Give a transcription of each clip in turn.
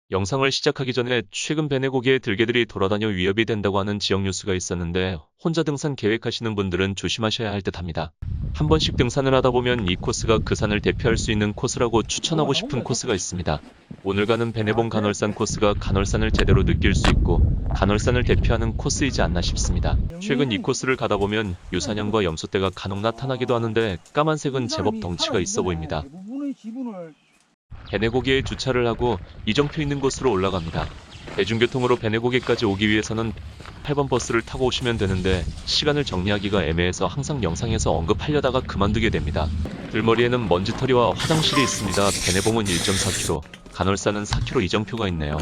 영상을 시작하기 전에 최근 베네고기에 들개들이 돌아다녀 위협이 된다고 하는 지역 뉴스가 있었는데 혼자 등산 계획하시는 분들은 조심하셔야 할 듯합니다. 한 번씩 등산을 하다 보면 이 코스가 그 산을 대표할 수 있는 코스라고 추천하고 싶은 코스가 있습니다. 오늘 가는 베네봉 간헐산 코스가 간헐산을 제대로 느낄 수 있고 간헐산을 대표하는 코스이지 않나 싶습니다. 최근 이 코스를 가다 보면 유사냥과 염소떼가 간혹 나타나기도 하는데 까만색은 제법 덩치가 있어 보입니다. 베네고기에 주차를 하고 이정표 있는 곳으로 올라갑니다. 대중교통으로 베네고기까지 오기 위해서는 8번 버스를 타고 오시면 되는데 시간을 정리하기가 애매해서 항상 영상에서 언급하려다가 그만두게 됩니다. 들머리에는 먼지털이와 화장실이 있습니다. 베네봉은 1.4km, 간헐산은 4km 이정표가 있네요.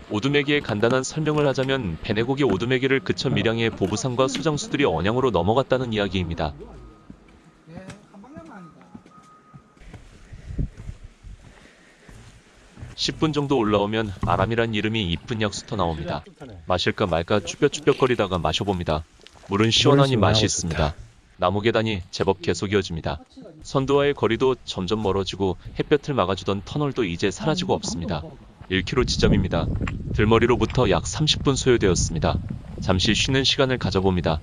오두매기의 간단한 설명을 하자면 베네고기 오두매기를 그쳐 밀양의 보부상과 수장수들이 언양으로 넘어갔다는 이야기입니다. 10분 정도 올라오면 아람이란 이름이 이쁜 약수터 나옵니다. 마실까 말까 쭈뼛쭈뼛거리다가 마셔봅니다. 물은 시원하니 맛이 있습니다. 나무 계단이 제법 계속 이어집니다. 선두와의 거리도 점점 멀어지고 햇볕을 막아주던 터널도 이제 사라지고 없습니다. 1km 지점입니다. 들머리로부터 약 30분 소요되었습니다. 잠시 쉬는 시간을 가져봅니다.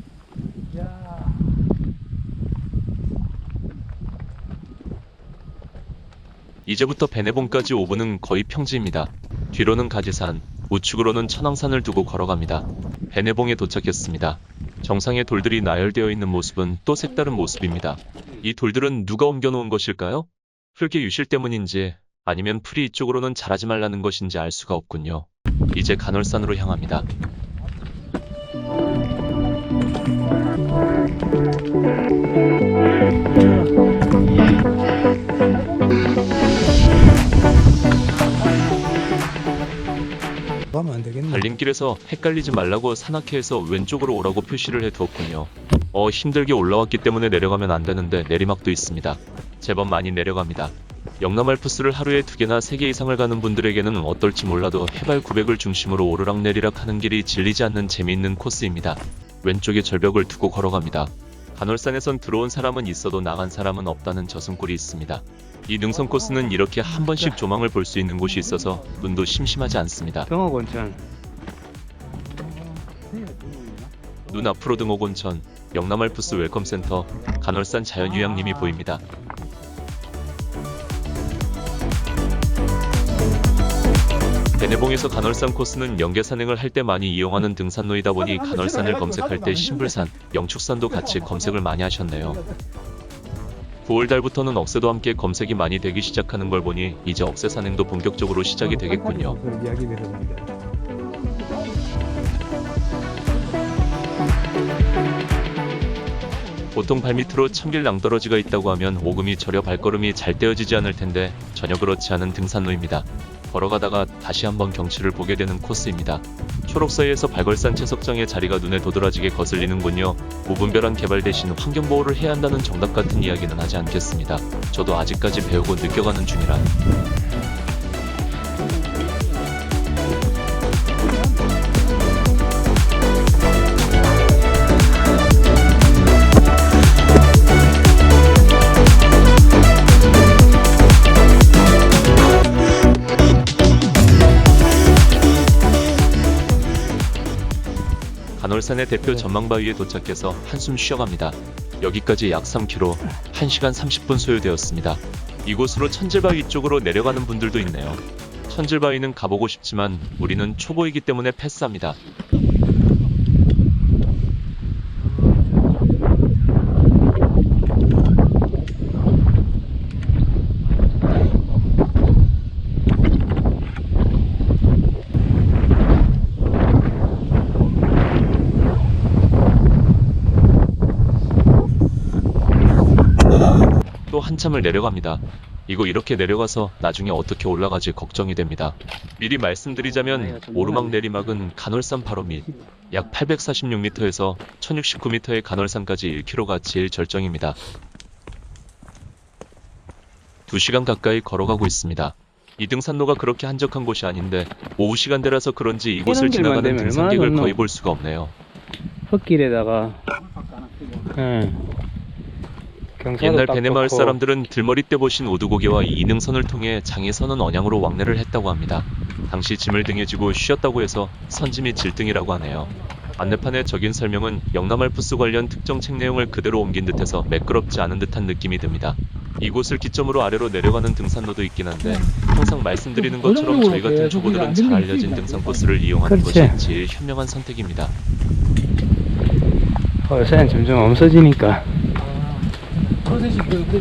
이제부터 베네봉까지 5분은 거의 평지입니다. 뒤로는 가지산, 우측으로는 천왕산을 두고 걸어갑니다. 베네봉에 도착했습니다. 정상에 돌들이 나열되어 있는 모습은 또 색다른 모습입니다. 이 돌들은 누가 옮겨놓은 것일까요? 흙의 유실 때문인지 아니면 풀이 이쪽으로는 자라지 말라는 것인지 알 수가 없군요. 이제 간헐산으로 향합니다. 달림길에서 헷갈리지 말라고 산악회에서 왼쪽으로 오라고 표시를 해두었군요. 힘들게 올라왔기 때문에 내려가면 안 되는데 내리막도 있습니다. 제법 많이 내려갑니다. 영남알프스를 하루에 2개나 3개 이상을 가는 분들에게는 어떨지 몰라도 해발 900을 중심으로 오르락내리락 하는 길이 질리지 않는 재미있는 코스입니다. 왼쪽에 절벽을 두고 걸어갑니다. 간헐산에선 들어온 사람은 있어도 나간 사람은 없다는 저승골이 있습니다. 이 능선 코스는 이렇게 한 번씩 조망을 볼 수 있는 곳이 있어서 눈도 심심하지 않습니다. 등옥온천. 눈 앞으로 등옥온천, 영남알프스 웰컴센터, 간헐산 자연휴양림이 보입니다. 베네봉에서 간헐산 코스는 연계 산행을 할 때 많이 이용하는 등산로이다 보니 간헐산을 검색할 때 신불산, 영축산도 같이 검색을 많이 하셨네요. 9월달부터는 억새도 함께 검색이 많이 되기 시작하는 걸 보니 이제 억새 산행도 본격적으로 시작이 되겠군요. 보통 발밑으로 천길 낭떠러지가 있다고 하면 오금이 저려 발걸음이 잘 떼어지지 않을 텐데 전혀 그렇지 않은 등산로입니다. 걸어가다가 다시 한번 경치를 보게 되는 코스입니다. 초록 사이에서 발걸산 채석장의 자리가 눈에 도드라지게 거슬리는군요. 무분별한 개발 대신 환경보호를 해야 한다는 정답 같은 이야기는 하지 않겠습니다. 저도 아직까지 배우고 느껴가는 중이라. 간헐산의 대표 전망바위에 도착해서 한숨 쉬어갑니다. 여기까지 약 3km, 1시간 30분 소요되었습니다. 이곳으로 천질바위 쪽으로 내려가는 분들도 있네요. 천질바위는 가보고 싶지만 우리는 초보이기 때문에 패스합니다. 또 한참을 내려갑니다. 이거 이렇게 내려가서 나중에 어떻게 올라가지 걱정이 됩니다. 미리 말씀드리자면 오르막 내리막은 간헐산 바로 밑 약 846m에서 1069m의 간헐산까지 1km가 제일 절정입니다. 2시간 가까이 걸어가고 있습니다. 이 등산로가 그렇게 한적한 곳이 아닌데 오후 시간대라서 그런지 이곳을 지나가는 등산객을 거의 볼 수가 없네요. 흙길에다가 옛날 베네마을 사람들은 들머리 때 보신 오두고개와 이 능선을 통해 장에서는 언양으로 왕래를 했다고 합니다. 당시 짐을 등에 지고 쉬었다고 해서 선짐이 질등이라고 하네요. 안내판에 적인 설명은 영남알프스 관련 특정 책 내용을 그대로 옮긴 듯해서 매끄럽지 않은 듯한 느낌이 듭니다. 이곳을 기점으로 아래로 내려가는 등산로도 있긴 한데 항상 말씀드리는 것처럼 저희 같은 초보들은 잘 알려진 등산 코스를 이용하는 그렇지. 것이 제일 현명한 선택입니다. 요새는 점점 없어지니까. 프로세스 그러니까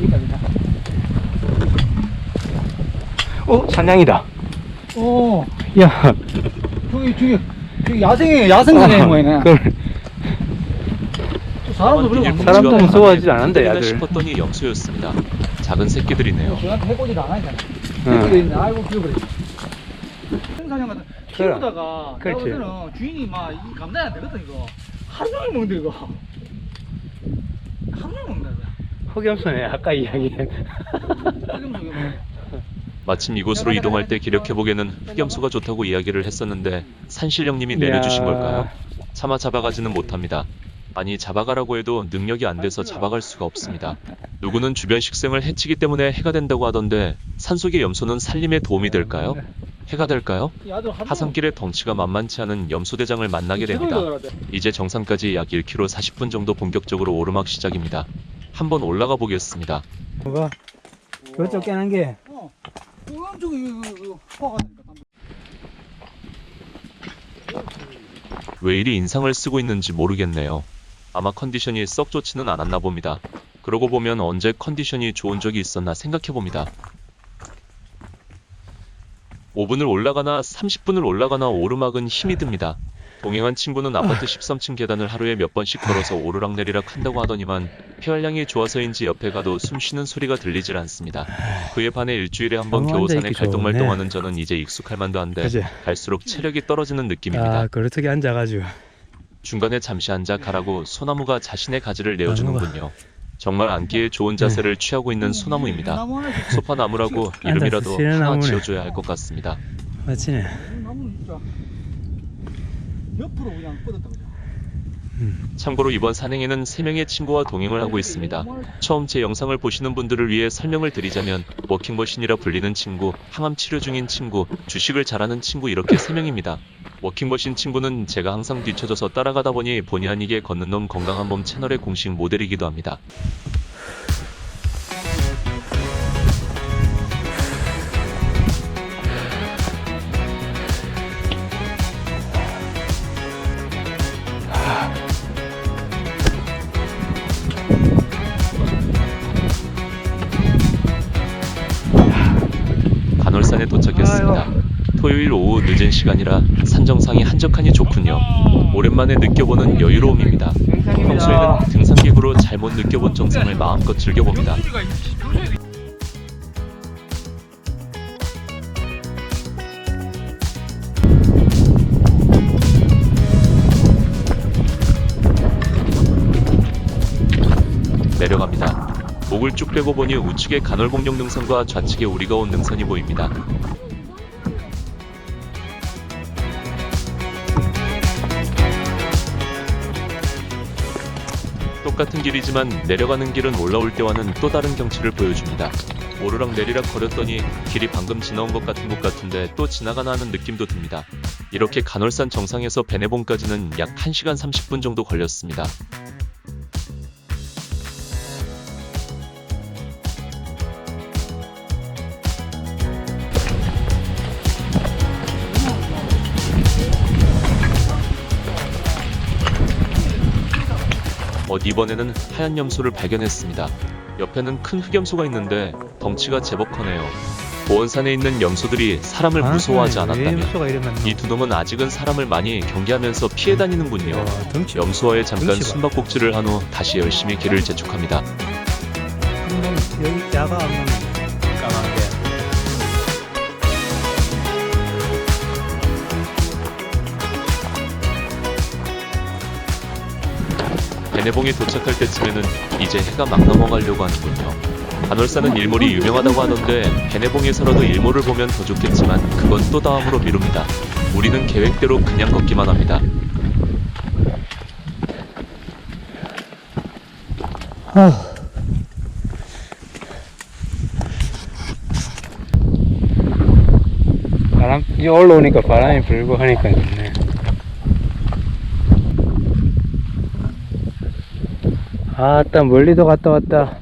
그냥. 산양이다. 오, 야. 저기 야생이네 뭐이네. 사람도 별로 안 사람도 보는데. 무서워하지 않은데, 나 야들. 싶었더니 염소였습니다. 작은 새끼들이네요. 저한테 해코지를 안 하잖아. 응. 해코지 있네. 아이고 죽여버려. 생사냥 같은 그래. 키우다가 내가 그렇지. 볼 때는 주인이 막 이 감당이 안 되거든 이거. 하루 종일 먹는데 이거. 하루 종일 먹는다 이거. 흑염소네, 아까 이야기한. 마침 이곳으로 이동할 때 기력회복에는 흑염소가 좋다고 이야기를 했었는데 산신령님이 내려주신 걸까요? 차마 잡아가지는 못합니다. 아니 잡아가라고 해도 능력이 안 돼서 잡아갈 수가 없습니다. 누구는 주변 식생을 해치기 때문에 해가 된다고 하던데 산속의 염소는 살림에 도움이 될까요? 해가 될까요? 하산길에 덩치가 만만치 않은 염소대장을 만나게 됩니다. 이제 정상까지 약 1km 40분 정도 본격적으로 오르막 시작입니다. 한번 올라가 보겠습니다. 뭐가? 그쪽 깨는 게. 저기 이거 포화가 되니까. 왜 이리 인상을 쓰고 있는지 모르겠네요. 아마 컨디션이 썩 좋지는 않았나 봅니다. 그러고 보면 언제 컨디션이 좋은 적이 있었나 생각해봅니다. 5분을 올라가나 30분을 올라가나 오르막은 힘이 듭니다. 동행한 친구는 아파트 13층 계단을 하루에 몇 번씩 걸어서 오르락내리락 한다고 하더니만 폐활량이 좋아서인지 옆에 가도 숨 쉬는 소리가 들리질 않습니다. 그에 반해 일주일에 한 번 겨우 산에 갈등말동하는 저는 이제 익숙할 만도 한데 그치? 갈수록 체력이 떨어지는 느낌입니다. 그렇게 앉아가지고. 중간에 잠시 앉아 가라고 소나무가 자신의 가지를 내어주는군요. 정말 앉기에 좋은 자세를 취하고 있는 소나무입니다. 소파나무라고 이름이라도 쉬는 하나 나무네. 지어줘야 할 것 같습니다. 맞지네. 나무는 진짜 옆으로 그냥 뻗었다 그냥. 참고로 이번 산행에는 3명의 친구와 동행을 하고 있습니다. 처음 제 영상을 보시는 분들을 위해 설명을 드리자면 워킹머신이라 불리는 친구, 항암 치료 중인 친구, 주식을 잘하는 친구 이렇게 3명입니다. 워킹머신 친구는 제가 항상 뒤쳐져서 따라가다 보니 본의 아니게 걷는 놈 건강한 몸 채널의 공식 모델이기도 합니다. 간월산에 도착했습니다. 토요일 오후 늦은 시간이라 산 정상이 한적하니 좋군요. 오랜만에 느껴보는 여유로움입니다. 평소에는 등산객으로 잘못 느껴본 정상을 마음껏 즐겨봅니다. 내려갑니다. 목을 쭉 빼고 보니 우측에 간월봉룡 능선과 좌측에 우리가 온 능선이 보입니다. 똑같은 길이지만 내려가는 길은 올라올 때와는 또 다른 경치를 보여줍니다. 오르락 내리락 거렸더니 길이 방금 지나온 것 같은 곳 같은데 또 지나가나 하는 느낌도 듭니다. 이렇게 간월산 정상에서 베네봉까지는 약 1시간 30분 정도 걸렸습니다. 이번에는 하얀 염소를 발견했습니다. 옆에는 큰 흑염소가 있는데 덩치가 제법 커네요. 보원산에 있는 염소들이 사람을 무서워하지 않았다면 이 두 놈은 아직은 사람을 많이 경계하면서 피해 다니는군요. 염소와의 잠깐 숨바꼭질을 한 후 다시 열심히 길을 재촉합니다. 여기 야가 안 나오네. 까만 게. 베네봉에 도착할 때쯤에는 이제 해가 막 넘어가려고 하는군요. 간월산은 일몰이 유명하다고 하던데 베네봉에서라도 일몰을 보면 더 좋겠지만 그건 또 다음으로 미룹니다. 우리는 계획대로 그냥 걷기만 합니다. 이제 올라오니까 바람이 불고 하니까 좋네. 아따 멀리도 갔다 왔다.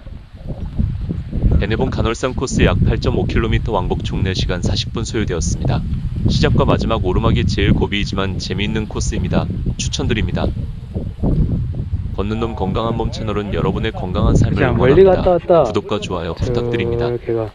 베네본 간헐산 코스 약 8.5km 왕복 총 4시간 40분 소요되었습니다. 시작과 마지막 오르막이 제일 고비이지만 재미있는 코스입니다. 추천드립니다. 걷는 놈 건강한 몸 채널은 여러분의 건강한 삶을 자, 멀리 응원합니다. 갔다 왔다. 구독과 좋아요 부탁드립니다. 이렇게 가.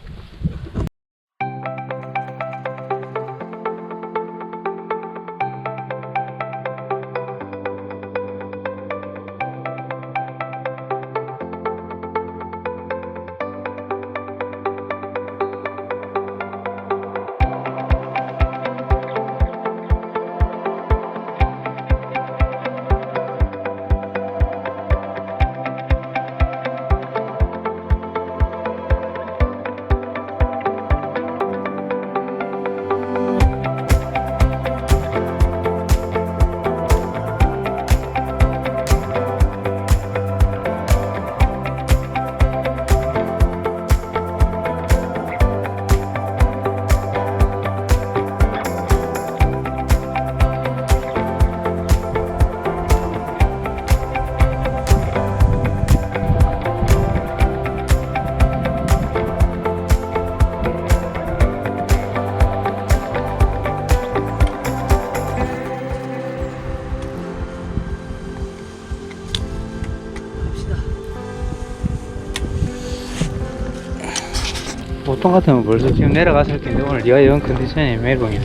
보통 같으면 벌써 지금 내려갔을 텐데 오늘 네가 영 컨디션이 매봉이야.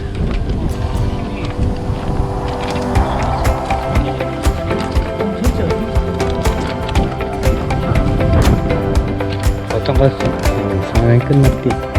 보통 같으면 상황이 끝났디.